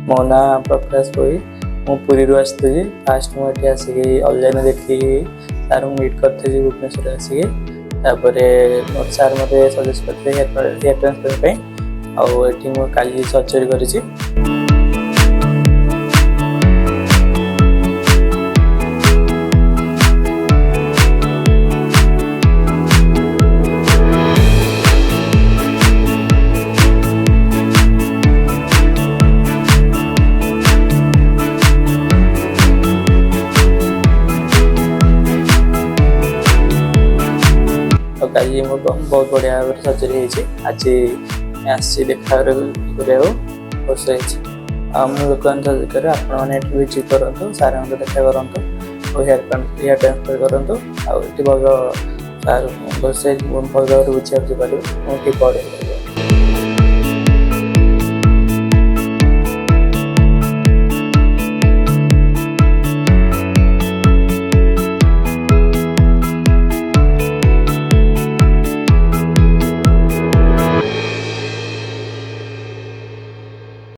मो ना प्रकाश भोई मु पुरी आसी फास्ट मुझे आसिक ऑनलाइन देखी सार मीट करी भुवनेश्वर आसिक सार मत सजेस्ट करते हेयर ट्रांसप्लांट आठी काली सर्जरी करी। कल मोर बहुत बढ़िया सर्जरी आज आसी देखा वर्ष मुझे लोकान सर्जरी आप विजिट करूँ सार देखा करूँ और हेयर ट्रांसफर करूँ आल सार भल भल बुझे पारे।